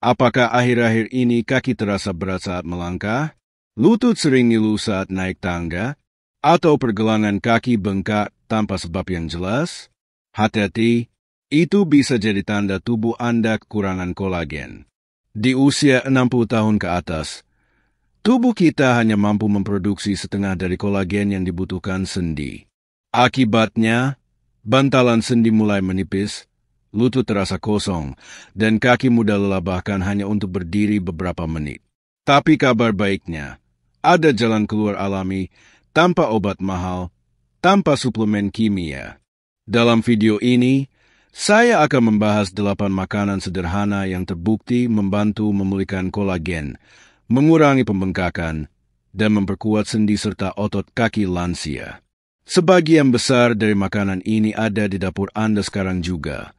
Apakah akhir-akhir ini kaki terasa berat saat melangkah? Lutut sering ngilu saat naik tangga? Atau pergelangan kaki bengkak tanpa sebab yang jelas? Hati-hati, itu bisa jadi tanda tubuh Anda kekurangan kolagen. Di usia 60 tahun ke atas, tubuh kita hanya mampu memproduksi setengah dari kolagen yang dibutuhkan sendi. Akibatnya, bantalan sendi mulai menipis, lutut terasa kosong, dan kaki mudah lelah bahkan hanya untuk berdiri beberapa menit. Tapi kabar baiknya, ada jalan keluar alami tanpa obat mahal, tanpa suplemen kimia. Dalam video ini, saya akan membahas 8 makanan sederhana yang terbukti membantu memulihkan kolagen, mengurangi pembengkakan, dan memperkuat sendi serta otot kaki lansia. Sebagian besar dari makanan ini ada di dapur Anda sekarang juga,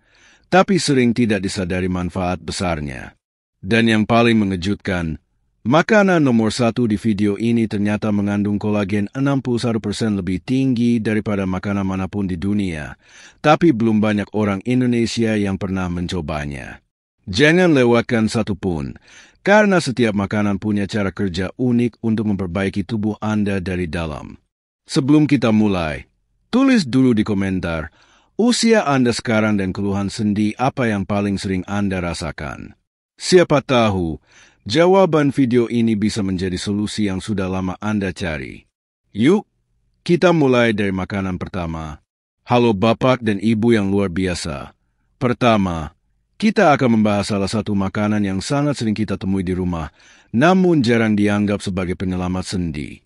tapi sering tidak disadari manfaat besarnya. Dan yang paling mengejutkan, makanan nomor 1 di video ini ternyata mengandung kolagen 61% lebih tinggi daripada makanan manapun di dunia, tapi belum banyak orang Indonesia yang pernah mencobanya. Jangan lewatkan satu pun, karena setiap makanan punya cara kerja unik untuk memperbaiki tubuh Anda dari dalam. Sebelum kita mulai, tulis dulu di komentar, usia Anda sekarang dan keluhan sendi apa yang paling sering Anda rasakan. Siapa tahu, jawaban video ini bisa menjadi solusi yang sudah lama Anda cari. Yuk, kita mulai dari makanan pertama. Halo Bapak dan Ibu yang luar biasa. Pertama, kita akan membahas salah satu makanan yang sangat sering kita temui di rumah, namun jarang dianggap sebagai penyelamat sendi.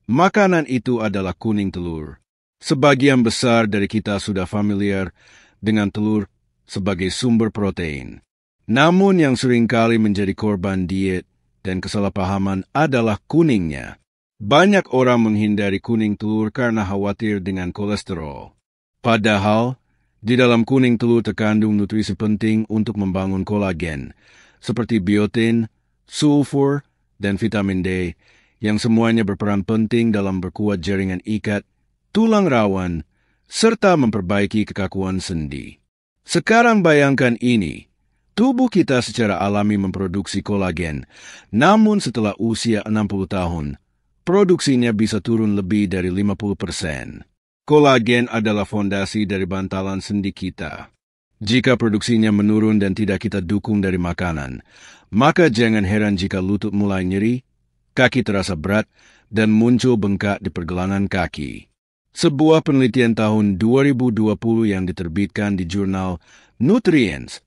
Makanan itu adalah kuning telur. Sebagian besar dari kita sudah familiar dengan telur sebagai sumber protein. Namun yang seringkali menjadi korban diet dan kesalahpahaman adalah kuningnya. Banyak orang menghindari kuning telur karena khawatir dengan kolesterol. Padahal, di dalam kuning telur terkandung nutrisi penting untuk membangun kolagen, seperti biotin, sulfur, dan vitamin D, yang semuanya berperan penting dalam berkuat jaringan ikat, tulang rawan, serta memperbaiki kekakuan sendi. Sekarang bayangkan ini, tubuh kita secara alami memproduksi kolagen, namun setelah usia 60 tahun, produksinya bisa turun lebih dari 50%. Kolagen adalah fondasi dari bantalan sendi kita. Jika produksinya menurun dan tidak kita dukung dari makanan, maka jangan heran jika lutut mulai nyeri, kaki terasa berat, dan muncul bengkak di pergelangan kaki. Sebuah penelitian tahun 2020 yang diterbitkan di jurnal Nutrients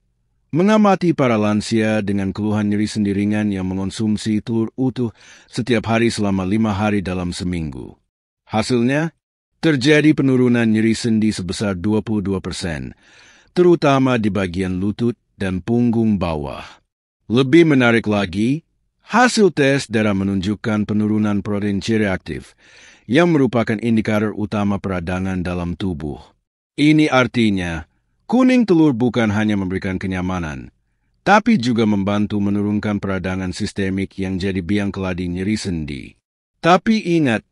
mengamati para lansia dengan keluhan nyeri sendi ringan yang mengonsumsi telur utuh setiap hari selama 5 hari dalam seminggu. Hasilnya, terjadi penurunan nyeri sendi sebesar 22%, terutama di bagian lutut dan punggung bawah. Lebih menarik lagi, hasil tes darah menunjukkan penurunan protein C reaktif, yang merupakan indikator utama peradangan dalam tubuh. Ini artinya, kuning telur bukan hanya memberikan kenyamanan, tapi juga membantu menurunkan peradangan sistemik yang jadi biang keladi nyeri sendi. Tapi ingat,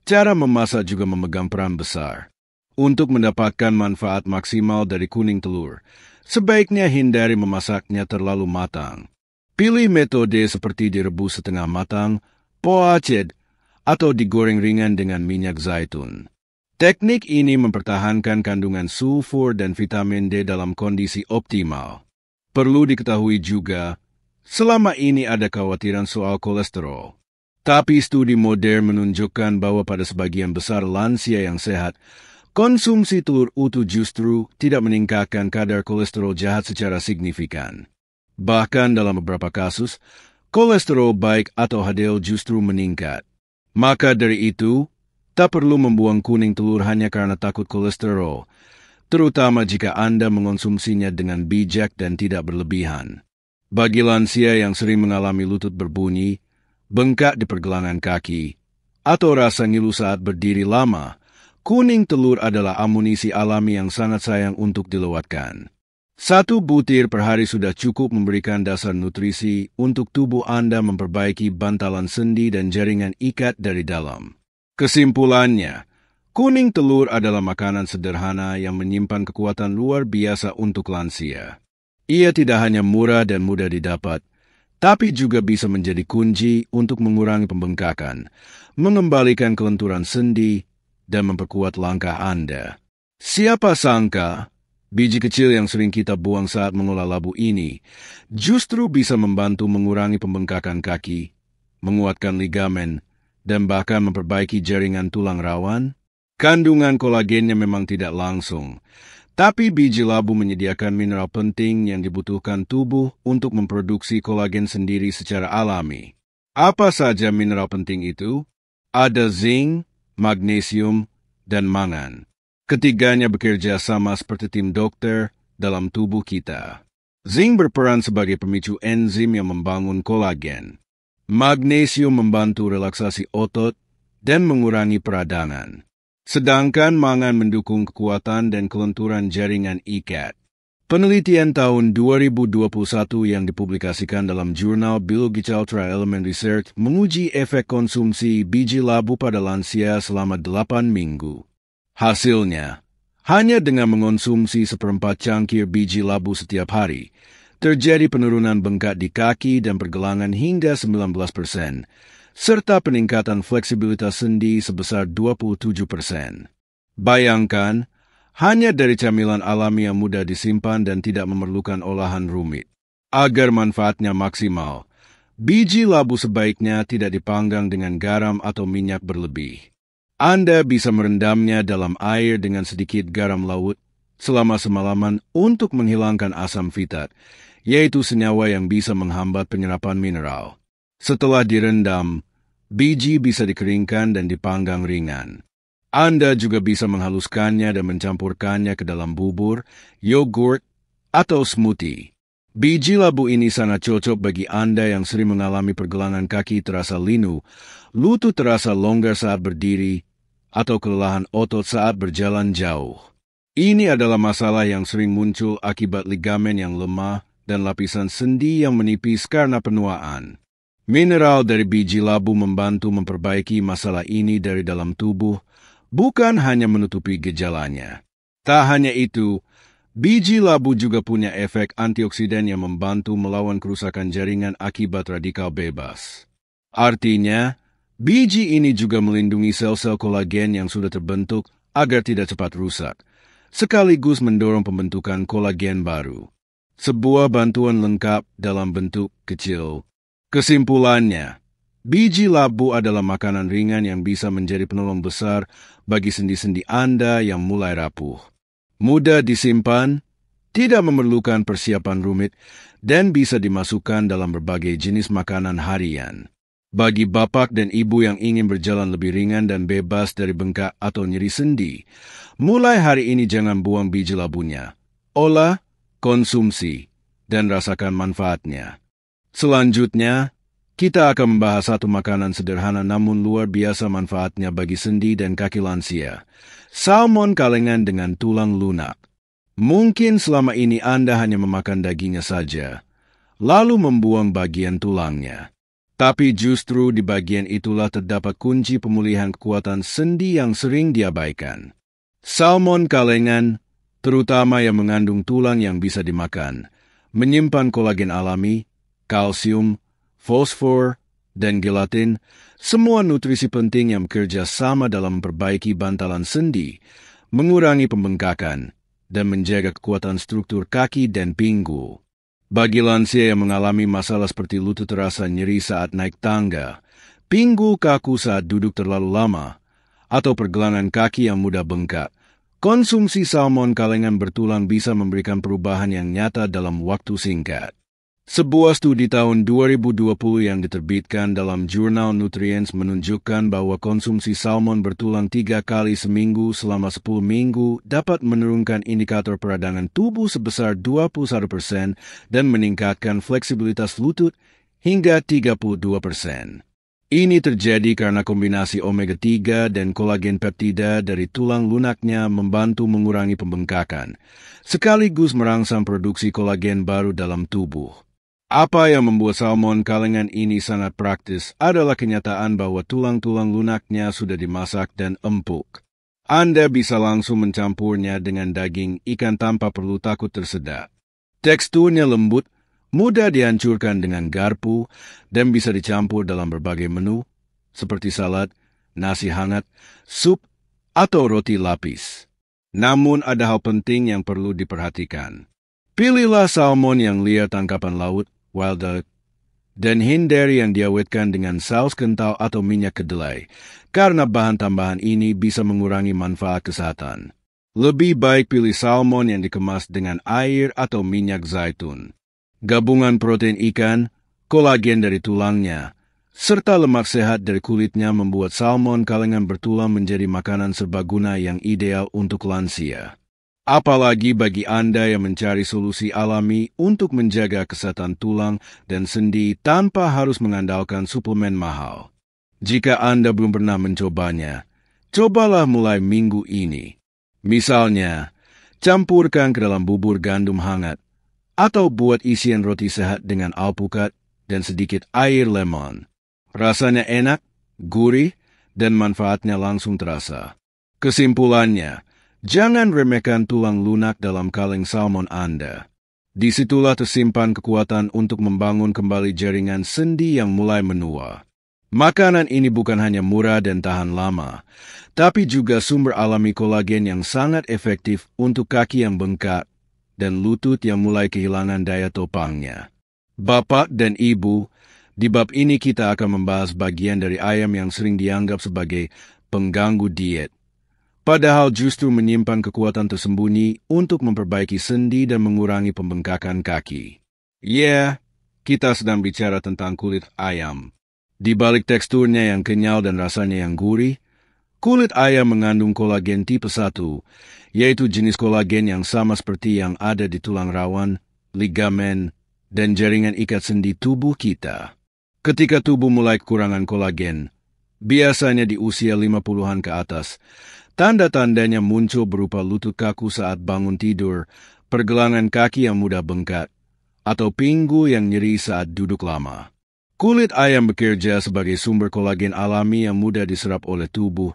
cara memasak juga memegang peran besar. Untuk mendapatkan manfaat maksimal dari kuning telur, sebaiknya hindari memasaknya terlalu matang. Pilih metode seperti direbus setengah matang, poached, atau digoreng ringan dengan minyak zaitun. Teknik ini mempertahankan kandungan sulfur dan vitamin D dalam kondisi optimal. Perlu diketahui juga, selama ini ada kekhawatiran soal kolesterol. Tapi studi modern menunjukkan bahwa pada sebagian besar lansia yang sehat, konsumsi telur utuh justru tidak meningkatkan kadar kolesterol jahat secara signifikan. Bahkan dalam beberapa kasus, kolesterol baik atau HDL justru meningkat. Maka dari itu, tak perlu membuang kuning telur hanya karena takut kolesterol, terutama jika Anda mengonsumsinya dengan bijak dan tidak berlebihan. Bagi lansia yang sering mengalami lutut berbunyi, bengkak di pergelangan kaki, atau rasa ngilu saat berdiri lama, kuning telur adalah amunisi alami yang sangat sayang untuk dilewatkan. 1 butir per hari sudah cukup memberikan dasar nutrisi untuk tubuh Anda memperbaiki bantalan sendi dan jaringan ikat dari dalam. Kesimpulannya, kuning telur adalah makanan sederhana yang menyimpan kekuatan luar biasa untuk lansia. Ia tidak hanya murah dan mudah didapat, tapi juga bisa menjadi kunci untuk mengurangi pembengkakan, mengembalikan kelenturan sendi, dan memperkuat langkah Anda. Siapa sangka, biji kecil yang sering kita buang saat mengolah labu ini justru bisa membantu mengurangi pembengkakan kaki, menguatkan ligamen, dan bahkan memperbaiki jaringan tulang rawan? Kandungan kolagennya memang tidak langsung, tapi biji labu menyediakan mineral penting yang dibutuhkan tubuh untuk memproduksi kolagen sendiri secara alami. Apa saja mineral penting itu? Ada zinc, magnesium, dan mangan. Ketiganya bekerja sama seperti tim dokter dalam tubuh kita. Zinc berperan sebagai pemicu enzim yang membangun kolagen. Magnesium membantu relaksasi otot dan mengurangi peradangan. Sedangkan mangan mendukung kekuatan dan kelenturan jaringan ikat. Penelitian tahun 2021 yang dipublikasikan dalam jurnal Biological Trial Element Research menguji efek konsumsi biji labu pada lansia selama 8 minggu. Hasilnya, hanya dengan mengonsumsi 1/4 cangkir biji labu setiap hari, terjadi penurunan bengkak di kaki dan pergelangan hingga 19%. Serta peningkatan fleksibilitas sendi sebesar 27%. Bayangkan, hanya dari camilan alami yang mudah disimpan dan tidak memerlukan olahan rumit. Agar manfaatnya maksimal, biji labu sebaiknya tidak dipanggang dengan garam atau minyak berlebih. Anda bisa merendamnya dalam air dengan sedikit garam laut selama semalaman untuk menghilangkan asam fitat, yaitu senyawa yang bisa menghambat penyerapan mineral. Setelah direndam, biji bisa dikeringkan dan dipanggang ringan. Anda juga bisa menghaluskannya dan mencampurkannya ke dalam bubur, yogurt, atau smoothie. Biji labu ini sangat cocok bagi Anda yang sering mengalami pergelangan kaki terasa linu, lutut terasa longgar saat berdiri, atau kelelahan otot saat berjalan jauh. Ini adalah masalah yang sering muncul akibat ligamen yang lemah dan lapisan sendi yang menipis karena penuaan. Mineral dari biji labu membantu memperbaiki masalah ini dari dalam tubuh, bukan hanya menutupi gejalanya. Tak hanya itu, biji labu juga punya efek antioksidan yang membantu melawan kerusakan jaringan akibat radikal bebas. Artinya, biji ini juga melindungi sel-sel kolagen yang sudah terbentuk agar tidak cepat rusak, sekaligus mendorong pembentukan kolagen baru. Sebuah bantuan lengkap dalam bentuk kecil. Kesimpulannya, biji labu adalah makanan ringan yang bisa menjadi penolong besar bagi sendi-sendi Anda yang mulai rapuh. Mudah disimpan, tidak memerlukan persiapan rumit, dan bisa dimasukkan dalam berbagai jenis makanan harian. Bagi bapak dan ibu yang ingin berjalan lebih ringan dan bebas dari bengkak atau nyeri sendi, mulai hari ini jangan buang biji labunya. Olah, konsumsi, dan rasakan manfaatnya. Selanjutnya, kita akan membahas satu makanan sederhana namun luar biasa manfaatnya bagi sendi dan kaki lansia. Salmon kalengan dengan tulang lunak. Mungkin selama ini Anda hanya memakan dagingnya saja, lalu membuang bagian tulangnya. Tapi justru di bagian itulah terdapat kunci pemulihan kekuatan sendi yang sering diabaikan. Salmon kalengan, terutama yang mengandung tulang yang bisa dimakan, menyimpan kolagen alami, kalsium, fosfor, dan gelatin, semua nutrisi penting yang bekerja sama dalam memperbaiki bantalan sendi, mengurangi pembengkakan, dan menjaga kekuatan struktur kaki dan pinggul. Bagi lansia yang mengalami masalah seperti lutut terasa nyeri saat naik tangga, pinggul kaku saat duduk terlalu lama, atau pergelangan kaki yang mudah bengkak, konsumsi salmon kalengan bertulang bisa memberikan perubahan yang nyata dalam waktu singkat. Sebuah studi tahun 2020 yang diterbitkan dalam jurnal Nutrients menunjukkan bahwa konsumsi salmon bertulang 3 kali seminggu selama 10 minggu dapat menurunkan indikator peradangan tubuh sebesar 21% dan meningkatkan fleksibilitas lutut hingga 32%. Ini terjadi karena kombinasi omega-3 dan kolagen peptida dari tulang lunaknya membantu mengurangi pembengkakan, sekaligus merangsang produksi kolagen baru dalam tubuh. Apa yang membuat salmon kalengan ini sangat praktis adalah kenyataan bahwa tulang-tulang lunaknya sudah dimasak dan empuk. Anda bisa langsung mencampurnya dengan daging ikan tanpa perlu takut tersedak. Teksturnya lembut, mudah dihancurkan dengan garpu, dan bisa dicampur dalam berbagai menu, seperti salad, nasi hangat, sup, atau roti lapis. Namun ada hal penting yang perlu diperhatikan. Pilihlah salmon yang liar tangkapan laut, wild caught, dan hindari yang diawetkan dengan saus kental atau minyak kedelai, karena bahan tambahan ini bisa mengurangi manfaat kesehatan. Lebih baik pilih salmon yang dikemas dengan air atau minyak zaitun. Gabungan protein ikan, kolagen dari tulangnya, serta lemak sehat dari kulitnya membuat salmon kalengan bertulang menjadi makanan serbaguna yang ideal untuk lansia. Apalagi bagi Anda yang mencari solusi alami untuk menjaga kesehatan tulang dan sendi tanpa harus mengandalkan suplemen mahal. Jika Anda belum pernah mencobanya, cobalah mulai minggu ini. Misalnya, campurkan ke dalam bubur gandum hangat, atau buat isian roti sehat dengan alpukat dan sedikit air lemon. Rasanya enak, gurih, dan manfaatnya langsung terasa. Kesimpulannya, jangan remehkan tulang lunak dalam kaleng salmon Anda. Disitulah tersimpan kekuatan untuk membangun kembali jaringan sendi yang mulai menua. Makanan ini bukan hanya murah dan tahan lama, tapi juga sumber alami kolagen yang sangat efektif untuk kaki yang bengkak dan lutut yang mulai kehilangan daya topangnya. Bapak dan Ibu, di bab ini kita akan membahas bagian dari ayam yang sering dianggap sebagai pengganggu diet. Padahal justru menyimpan kekuatan tersembunyi untuk memperbaiki sendi dan mengurangi pembengkakan kaki. Kita sedang bicara tentang kulit ayam. Di balik teksturnya yang kenyal dan rasanya yang gurih, kulit ayam mengandung kolagen tipe 1, yaitu jenis kolagen yang sama seperti yang ada di tulang rawan, ligamen, dan jaringan ikat sendi tubuh kita. Ketika tubuh mulai kekurangan kolagen, biasanya di usia 50-an ke atas, tanda-tandanya muncul berupa lutut kaku saat bangun tidur, pergelangan kaki yang mudah bengkak, atau pinggul yang nyeri saat duduk lama. Kulit ayam bekerja sebagai sumber kolagen alami yang mudah diserap oleh tubuh,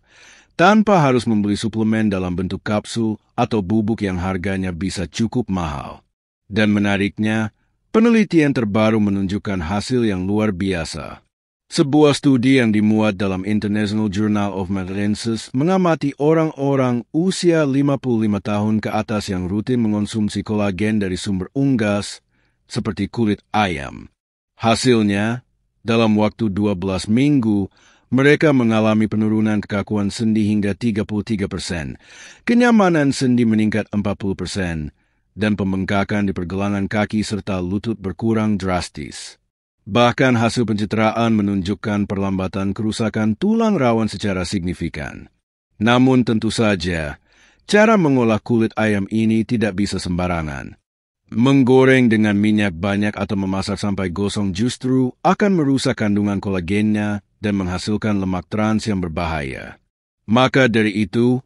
tanpa harus membeli suplemen dalam bentuk kapsul atau bubuk yang harganya bisa cukup mahal. Dan menariknya, penelitian terbaru menunjukkan hasil yang luar biasa. Sebuah studi yang dimuat dalam International Journal of Metaensis mengamati orang-orang usia 55 tahun ke atas yang rutin mengonsumsi kolagen dari sumber unggas, seperti kulit ayam. Hasilnya, dalam waktu 12 minggu, mereka mengalami penurunan kekakuan sendi hingga 33%, kenyamanan sendi meningkat 40%, dan pembengkakan di pergelangan kaki serta lutut berkurang drastis. Bahkan hasil pencitraan menunjukkan perlambatan kerusakan tulang rawan secara signifikan. Namun tentu saja, cara mengolah kulit ayam ini tidak bisa sembarangan. Menggoreng dengan minyak banyak atau memasak sampai gosong justru akan merusak kandungan kolagennya dan menghasilkan lemak trans yang berbahaya. Maka dari itu,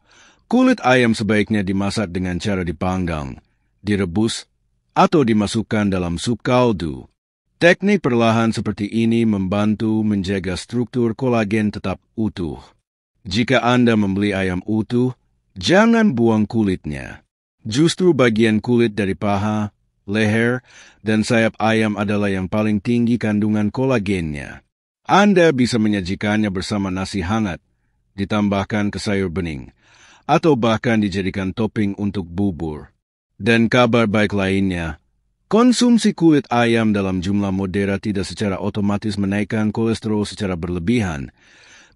kulit ayam sebaiknya dimasak dengan cara dipanggang, direbus, atau dimasukkan dalam sup kaldu. Teknik perlahan seperti ini membantu menjaga struktur kolagen tetap utuh. Jika Anda membeli ayam utuh, jangan buang kulitnya. Justru bagian kulit dari paha, leher, dan sayap ayam adalah yang paling tinggi kandungan kolagennya. Anda bisa menyajikannya bersama nasi hangat, ditambahkan ke sayur bening, atau bahkan dijadikan topping untuk bubur. Dan kabar baik lainnya, konsumsi kulit ayam dalam jumlah moderat tidak secara otomatis menaikkan kolesterol secara berlebihan,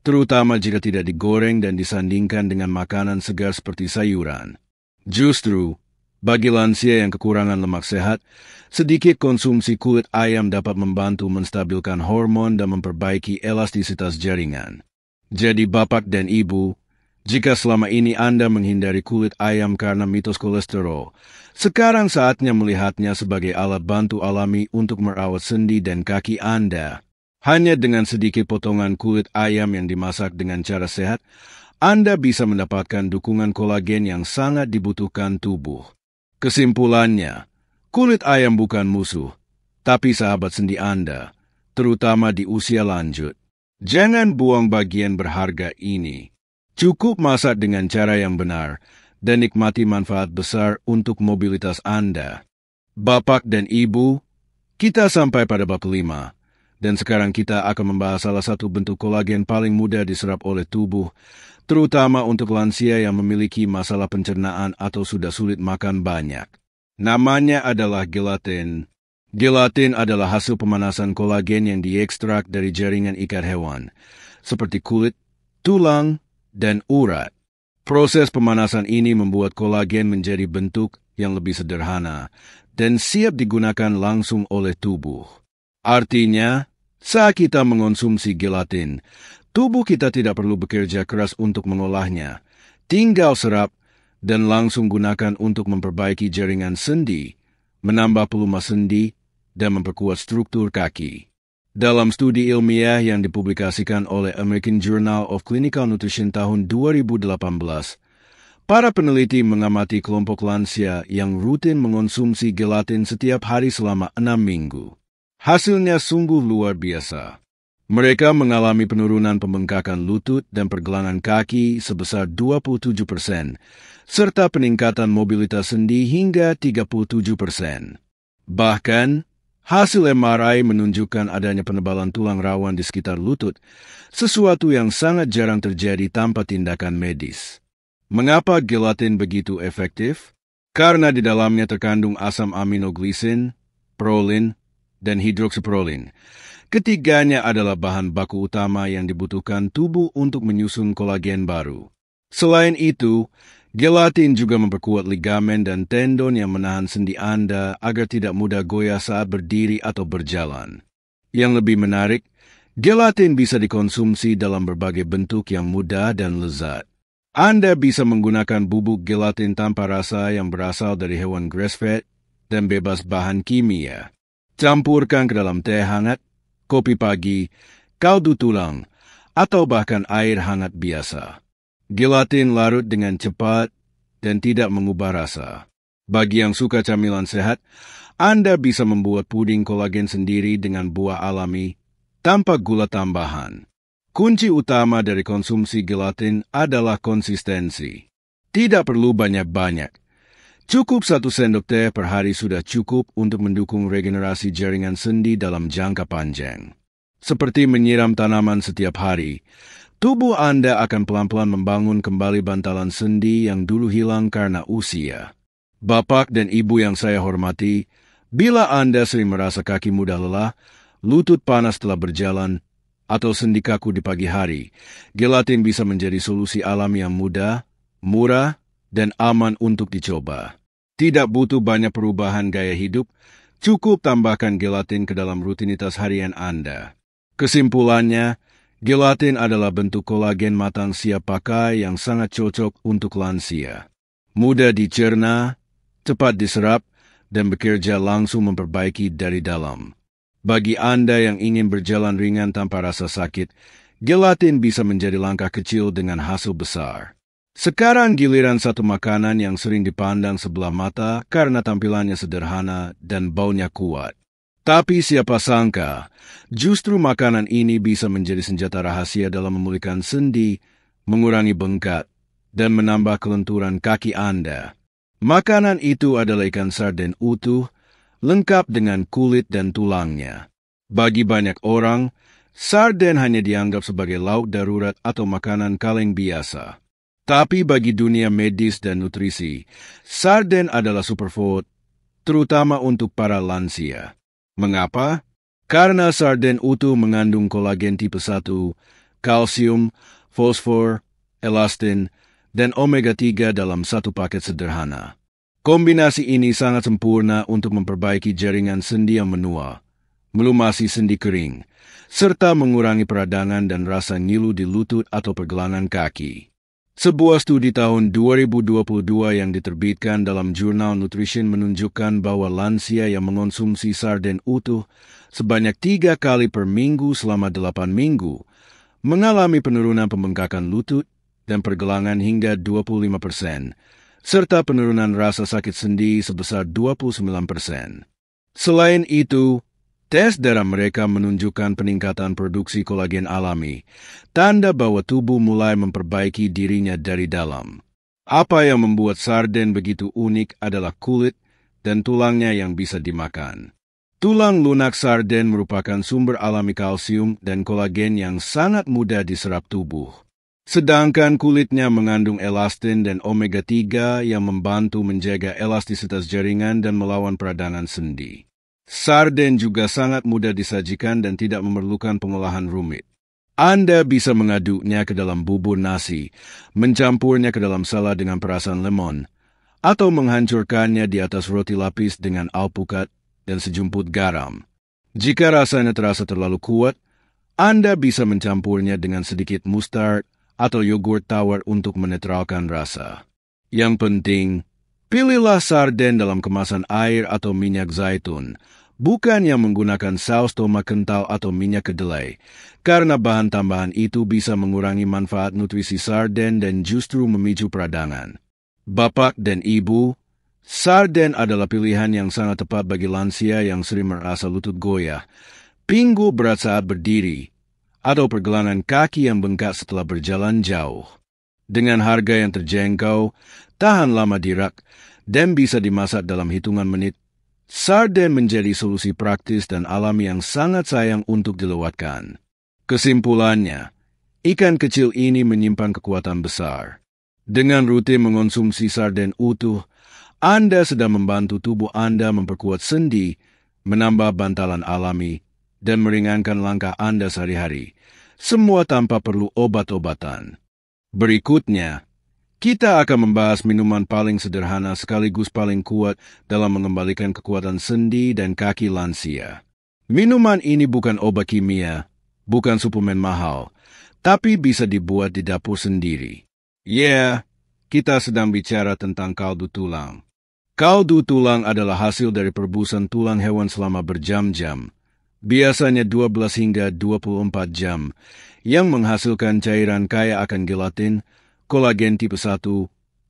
terutama jika tidak digoreng dan disandingkan dengan makanan segar seperti sayuran. Justru, bagi lansia yang kekurangan lemak sehat, sedikit konsumsi kulit ayam dapat membantu menstabilkan hormon dan memperbaiki elastisitas jaringan. Jadi Bapak dan Ibu, jika selama ini Anda menghindari kulit ayam karena mitos kolesterol, sekarang saatnya melihatnya sebagai alat bantu alami untuk merawat sendi dan kaki Anda. Hanya dengan sedikit potongan kulit ayam yang dimasak dengan cara sehat, Anda bisa mendapatkan dukungan kolagen yang sangat dibutuhkan tubuh. Kesimpulannya, kulit ayam bukan musuh, tapi sahabat sendi Anda, terutama di usia lanjut. Jangan buang bagian berharga ini. Cukup masak dengan cara yang benar dan nikmati manfaat besar untuk mobilitas Anda. Bapak dan Ibu, kita sampai pada bab 5, dan sekarang kita akan membahas salah satu bentuk kolagen paling mudah diserap oleh tubuh, terutama untuk lansia yang memiliki masalah pencernaan atau sudah sulit makan banyak. Namanya adalah gelatin. Gelatin adalah hasil pemanasan kolagen yang diekstrak dari jaringan ikat hewan, seperti kulit, tulang, dan urat. Proses pemanasan ini membuat kolagen menjadi bentuk yang lebih sederhana dan siap digunakan langsung oleh tubuh. Artinya, saat kita mengonsumsi gelatin, tubuh kita tidak perlu bekerja keras untuk mengolahnya. Tinggal serap dan langsung gunakan untuk memperbaiki jaringan sendi, menambah pelumas sendi, dan memperkuat struktur kaki. Dalam studi ilmiah yang dipublikasikan oleh American Journal of Clinical Nutrition tahun 2018, para peneliti mengamati kelompok lansia yang rutin mengonsumsi gelatin setiap hari selama 6 minggu. Hasilnya sungguh luar biasa. Mereka mengalami penurunan pembengkakan lutut dan pergelangan kaki sebesar 27%, serta peningkatan mobilitas sendi hingga 37%. Bahkan, hasil MRI menunjukkan adanya penebalan tulang rawan di sekitar lutut, sesuatu yang sangat jarang terjadi tanpa tindakan medis. Mengapa gelatin begitu efektif? Karena di dalamnya terkandung asam aminoglisin, prolin, dan hidroksiprolin. Ketiganya adalah bahan baku utama yang dibutuhkan tubuh untuk menyusun kolagen baru. Selain itu, gelatin juga memperkuat ligamen dan tendon yang menahan sendi Anda agar tidak mudah goyah saat berdiri atau berjalan. Yang lebih menarik, gelatin bisa dikonsumsi dalam berbagai bentuk yang mudah dan lezat. Anda bisa menggunakan bubuk gelatin tanpa rasa yang berasal dari hewan grass-fed dan bebas bahan kimia. Campurkan ke dalam teh hangat, kopi pagi, kaldu tulang, atau bahkan air hangat biasa. Gelatin larut dengan cepat dan tidak mengubah rasa. Bagi yang suka camilan sehat, Anda bisa membuat puding kolagen sendiri dengan buah alami tanpa gula tambahan. Kunci utama dari konsumsi gelatin adalah konsistensi. Tidak perlu banyak-banyak. Cukup 1 sendok teh per hari sudah cukup untuk mendukung regenerasi jaringan sendi dalam jangka panjang. Seperti menyiram tanaman setiap hari, tubuh Anda akan pelan-pelan membangun kembali bantalan sendi yang dulu hilang karena usia. Bapak dan Ibu yang saya hormati, bila Anda sering merasa kaki mudah lelah, lutut panas setelah berjalan, atau sendi kaku di pagi hari, gelatin bisa menjadi solusi alami yang mudah, murah, dan aman untuk dicoba. Tidak butuh banyak perubahan gaya hidup, cukup tambahkan gelatin ke dalam rutinitas harian Anda. Kesimpulannya, gelatin adalah bentuk kolagen matang siap pakai yang sangat cocok untuk lansia. Mudah dicerna, cepat diserap, dan bekerja langsung memperbaiki dari dalam. Bagi Anda yang ingin berjalan ringan tanpa rasa sakit, gelatin bisa menjadi langkah kecil dengan hasil besar. Sekarang giliran satu makanan yang sering dipandang sebelah mata karena tampilannya sederhana dan baunya kuat. Tapi siapa sangka, justru makanan ini bisa menjadi senjata rahasia dalam memulihkan sendi, mengurangi bengkak, dan menambah kelenturan kaki Anda. Makanan itu adalah ikan sarden utuh, lengkap dengan kulit dan tulangnya. Bagi banyak orang, sarden hanya dianggap sebagai lauk darurat atau makanan kaleng biasa. Tapi bagi dunia medis dan nutrisi, sarden adalah superfood, terutama untuk para lansia. Mengapa? Karena sarden utuh mengandung kolagen tipe 1, kalsium, fosfor, elastin, dan omega-3 dalam satu paket sederhana. Kombinasi ini sangat sempurna untuk memperbaiki jaringan sendi yang menua, melumasi sendi kering, serta mengurangi peradangan dan rasa ngilu di lutut atau pergelangan kaki. Sebuah studi tahun 2022 yang diterbitkan dalam jurnal Nutrition menunjukkan bahwa lansia yang mengonsumsi sarden utuh sebanyak 3 kali per minggu selama 8 minggu mengalami penurunan pembengkakan lutut dan pergelangan hingga 25%, serta penurunan rasa sakit sendi sebesar 29%. Selain itu, tes darah mereka menunjukkan peningkatan produksi kolagen alami, tanda bahwa tubuh mulai memperbaiki dirinya dari dalam. Apa yang membuat sarden begitu unik adalah kulit, dan tulangnya yang bisa dimakan. Tulang lunak sarden merupakan sumber alami kalsium dan kolagen yang sangat mudah diserap tubuh. Sedangkan kulitnya mengandung elastin dan omega-3 yang membantu menjaga elastisitas jaringan dan melawan peradangan sendi. Sarden juga sangat mudah disajikan dan tidak memerlukan pengolahan rumit. Anda bisa mengaduknya ke dalam bubur nasi, mencampurnya ke dalam salad dengan perasan lemon, atau menghancurkannya di atas roti lapis dengan alpukat dan sejumput garam. Jika rasanya terasa terlalu kuat, Anda bisa mencampurnya dengan sedikit mustard atau yogurt tawar untuk menetralkan rasa. Yang penting, pilihlah sarden dalam kemasan air atau minyak zaitun, bukan yang menggunakan saus tomat kental atau minyak kedelai, karena bahan tambahan itu bisa mengurangi manfaat nutrisi sarden dan justru memicu peradangan. Bapak dan Ibu, sarden adalah pilihan yang sangat tepat bagi lansia yang sering merasa lutut goyah, pinggul berat saat berdiri, atau pergelangan kaki yang bengkak setelah berjalan jauh. Dengan harga yang terjangkau, tahan lama di rak, dan bisa dimasak dalam hitungan menit, sarden menjadi solusi praktis dan alami yang sangat sayang untuk dilewatkan. Kesimpulannya, ikan kecil ini menyimpan kekuatan besar. Dengan rutin mengonsumsi sarden utuh, Anda sedang membantu tubuh Anda memperkuat sendi, menambah bantalan alami, dan meringankan langkah Anda sehari-hari, semua tanpa perlu obat-obatan. Berikutnya, kita akan membahas minuman paling sederhana sekaligus paling kuat dalam mengembalikan kekuatan sendi dan kaki lansia. Minuman ini bukan obat kimia, bukan suplemen mahal, tapi bisa dibuat di dapur sendiri. Kita sedang bicara tentang kaldu tulang. Kaldu tulang adalah hasil dari perebusan tulang hewan selama berjam-jam, biasanya 12 hingga 24 jam, yang menghasilkan cairan kaya akan gelatin, kolagen tipe 1,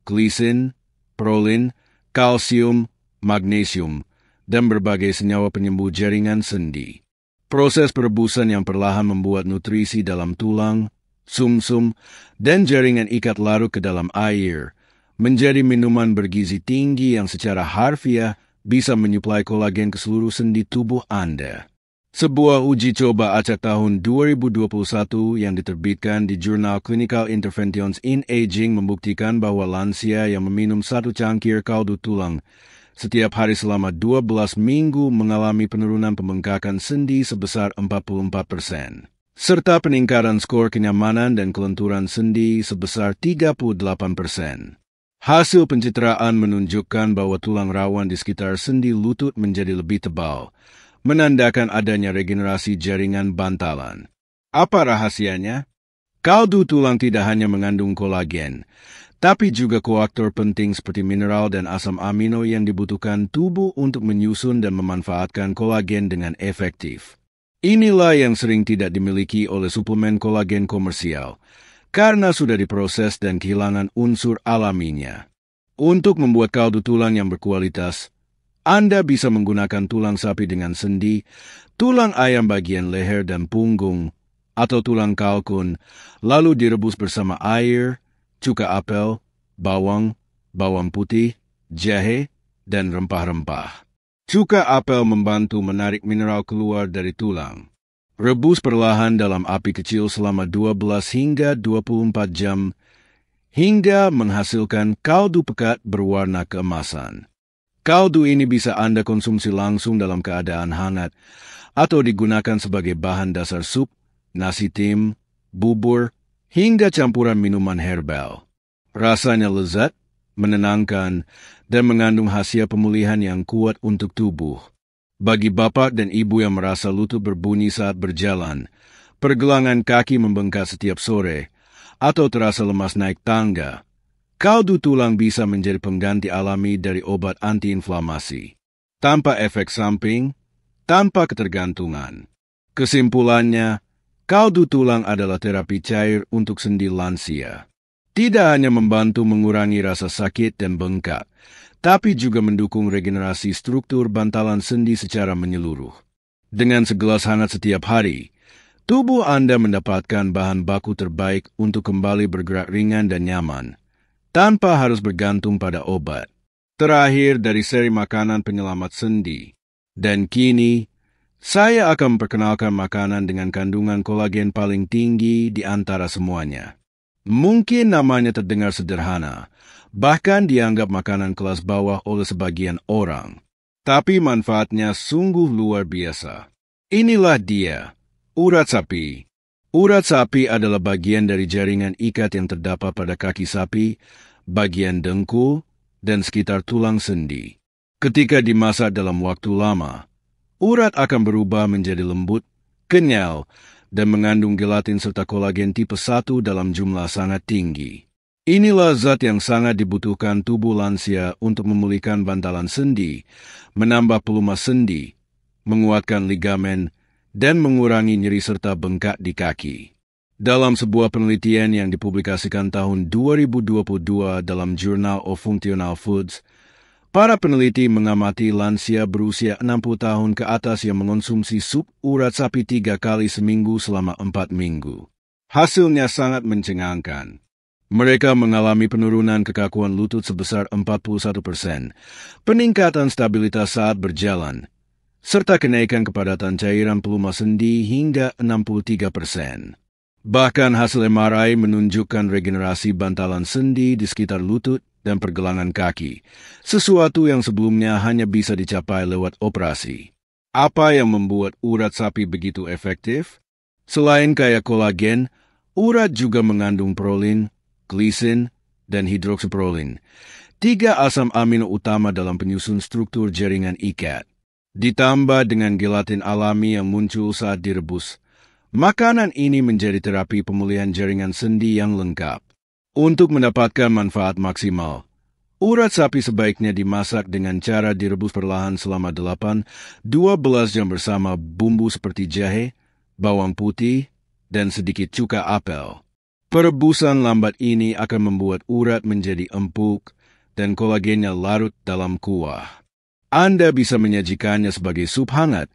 glisin, prolin, kalsium, magnesium, dan berbagai senyawa penyembuh jaringan sendi. Proses perebusan yang perlahan membuat nutrisi dalam tulang, sumsum, dan jaringan ikat larut ke dalam air, menjadi minuman bergizi tinggi yang secara harfiah bisa menyuplai kolagen ke seluruh sendi tubuh Anda. Sebuah uji coba acak tahun 2021 yang diterbitkan di jurnal Clinical Interventions in Aging membuktikan bahwa lansia yang meminum 1 cangkir kaldu tulang setiap hari selama 12 minggu mengalami penurunan pembengkakan sendi sebesar 44%, serta peningkatan skor kenyamanan dan kelenturan sendi sebesar 38%. Hasil pencitraan menunjukkan bahwa tulang rawan di sekitar sendi lutut menjadi lebih tebal, menandakan adanya regenerasi jaringan bantalan. Apa rahasianya? Kaldu tulang tidak hanya mengandung kolagen, tapi juga koaktor penting seperti mineral dan asam amino yang dibutuhkan tubuh untuk menyusun dan memanfaatkan kolagen dengan efektif. Inilah yang sering tidak dimiliki oleh suplemen kolagen komersial, karena sudah diproses dan kehilangan unsur alaminya. Untuk membuat kaldu tulang yang berkualitas, Anda bisa menggunakan tulang sapi dengan sendi, tulang ayam bagian leher dan punggung, atau tulang kalkun, lalu direbus bersama air, cuka apel, bawang, bawang putih, jahe, dan rempah-rempah. Cuka apel membantu menarik mineral keluar dari tulang. Rebus perlahan dalam api kecil selama 12 hingga 24 jam, hingga menghasilkan kaldu pekat berwarna keemasan. Kaldu ini bisa Anda konsumsi langsung dalam keadaan hangat, atau digunakan sebagai bahan dasar sup, nasi tim, bubur, hingga campuran minuman herbal. Rasanya lezat, menenangkan, dan mengandung khasiat pemulihan yang kuat untuk tubuh. Bagi bapak dan ibu yang merasa lutut berbunyi saat berjalan, pergelangan kaki membengkak setiap sore, atau terasa lemas naik tangga, kaldu tulang bisa menjadi pengganti alami dari obat antiinflamasi, tanpa efek samping, tanpa ketergantungan. Kesimpulannya, kaldu tulang adalah terapi cair untuk sendi lansia. Tidak hanya membantu mengurangi rasa sakit dan bengkak, tapi juga mendukung regenerasi struktur bantalan sendi secara menyeluruh. Dengan segelas hangat setiap hari, tubuh Anda mendapatkan bahan baku terbaik untuk kembali bergerak ringan dan nyaman, tanpa harus bergantung pada obat. terakhir dari seri makanan penyelamat sendi. Dan kini, saya akan memperkenalkan makanan dengan kandungan kolagen paling tinggi di antara semuanya. Mungkin namanya terdengar sederhana, bahkan dianggap makanan kelas bawah oleh sebagian orang. Tapi manfaatnya sungguh luar biasa. Inilah dia, urat sapi. Urat sapi adalah bagian dari jaringan ikat yang terdapat pada kaki sapi, bagian dengkul, dan sekitar tulang sendi. Ketika dimasak dalam waktu lama, urat akan berubah menjadi lembut, kenyal, dan mengandung gelatin serta kolagen tipe 1 dalam jumlah sangat tinggi. Inilah zat yang sangat dibutuhkan tubuh lansia untuk memulihkan bantalan sendi, menambah pelumas sendi, menguatkan ligamen, dan mengurangi nyeri serta bengkak di kaki. Dalam sebuah penelitian yang dipublikasikan tahun 2022 dalam Journal of Functional Foods, para peneliti mengamati lansia berusia 60 tahun ke atas yang mengonsumsi sup urat sapi 3 kali seminggu selama 4 minggu. Hasilnya sangat mencengangkan. Mereka mengalami penurunan kekakuan lutut sebesar 41%, peningkatan stabilitas saat berjalan, serta kenaikan kepadatan cairan pelumas sendi hingga 63%. Bahkan hasil MRI menunjukkan regenerasi bantalan sendi di sekitar lutut dan pergelangan kaki, sesuatu yang sebelumnya hanya bisa dicapai lewat operasi. Apa yang membuat urat sapi begitu efektif? Selain kaya kolagen, urat juga mengandung prolin, glisin, dan hidroksiprolin, 3 asam amino utama dalam penyusun struktur jaringan ikat. Ditambah dengan gelatin alami yang muncul saat direbus, makanan ini menjadi terapi pemulihan jaringan sendi yang lengkap. Untuk mendapatkan manfaat maksimal, urat sapi sebaiknya dimasak dengan cara direbus perlahan selama 8-12 jam bersama bumbu seperti jahe, bawang putih, dan sedikit cuka apel. Perebusan lambat ini akan membuat urat menjadi empuk dan kolagennya larut dalam kuah. Anda bisa menyajikannya sebagai sup hangat,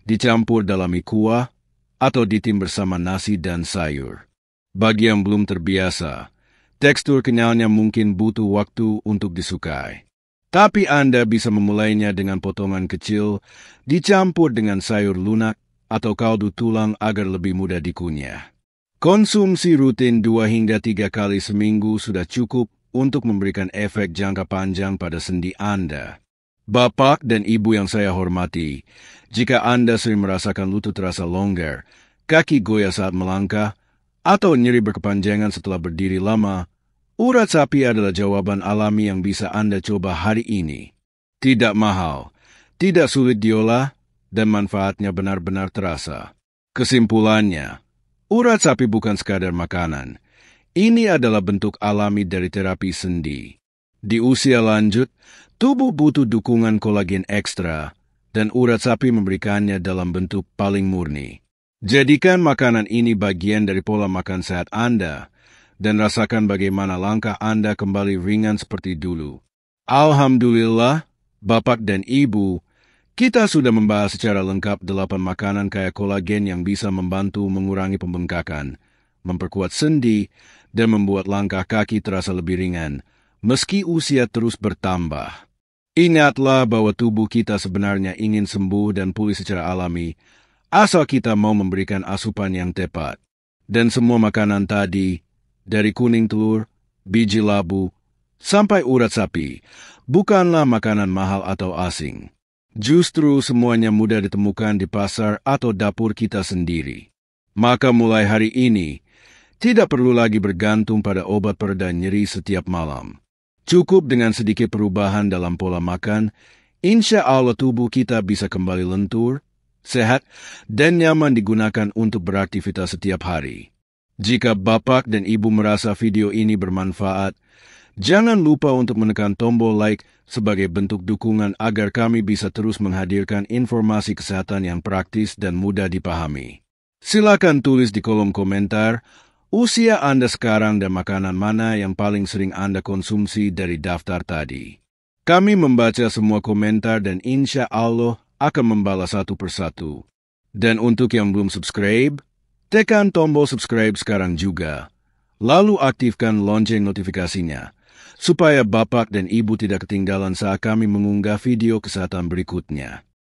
dicampur dalam mie kuah, atau ditim bersama nasi dan sayur. Bagi yang belum terbiasa, tekstur kenyalnya mungkin butuh waktu untuk disukai. Tapi Anda bisa memulainya dengan potongan kecil, dicampur dengan sayur lunak atau kaldu tulang agar lebih mudah dikunyah. Konsumsi rutin 2 hingga 3 kali seminggu sudah cukup untuk memberikan efek jangka panjang pada sendi Anda. Bapak dan Ibu yang saya hormati, jika Anda sering merasakan lutut terasa longgar, kaki goyah saat melangkah, atau nyeri berkepanjangan setelah berdiri lama, urat sapi adalah jawaban alami yang bisa Anda coba hari ini. Tidak mahal, tidak sulit diolah, dan manfaatnya benar-benar terasa. Kesimpulannya, urat sapi bukan sekadar makanan. Ini adalah bentuk alami dari terapi sendi. Di usia lanjut, tubuh butuh dukungan kolagen ekstra, dan urat sapi memberikannya dalam bentuk paling murni. Jadikan makanan ini bagian dari pola makan sehat Anda, dan rasakan bagaimana langkah Anda kembali ringan seperti dulu. Alhamdulillah, Bapak dan Ibu, kita sudah membahas secara lengkap 8 makanan kaya kolagen yang bisa membantu mengurangi pembengkakan, memperkuat sendi, dan membuat langkah kaki terasa lebih ringan, meski usia terus bertambah. Ingatlah bahwa tubuh kita sebenarnya ingin sembuh dan pulih secara alami, asal kita mau memberikan asupan yang tepat. Dan semua makanan tadi, dari kuning telur, biji labu, sampai urat sapi, bukanlah makanan mahal atau asing. Justru semuanya mudah ditemukan di pasar atau dapur kita sendiri. Maka mulai hari ini, tidak perlu lagi bergantung pada obat pereda nyeri setiap malam. Cukup dengan sedikit perubahan dalam pola makan, insya Allah tubuh kita bisa kembali lentur, sehat, dan nyaman digunakan untuk beraktivitas setiap hari. Jika Bapak dan Ibu merasa video ini bermanfaat, jangan lupa untuk menekan tombol like sebagai bentuk dukungan agar kami bisa terus menghadirkan informasi kesehatan yang praktis dan mudah dipahami. Silakan tulis di kolom komentar usia Anda sekarang dan makanan mana yang paling sering Anda konsumsi dari daftar tadi. Kami membaca semua komentar dan insya Allah akan membalas satu persatu. Dan untuk yang belum subscribe, tekan tombol subscribe sekarang juga. Lalu aktifkan lonceng notifikasinya, supaya Bapak dan Ibu tidak ketinggalan saat kami mengunggah video kesehatan berikutnya.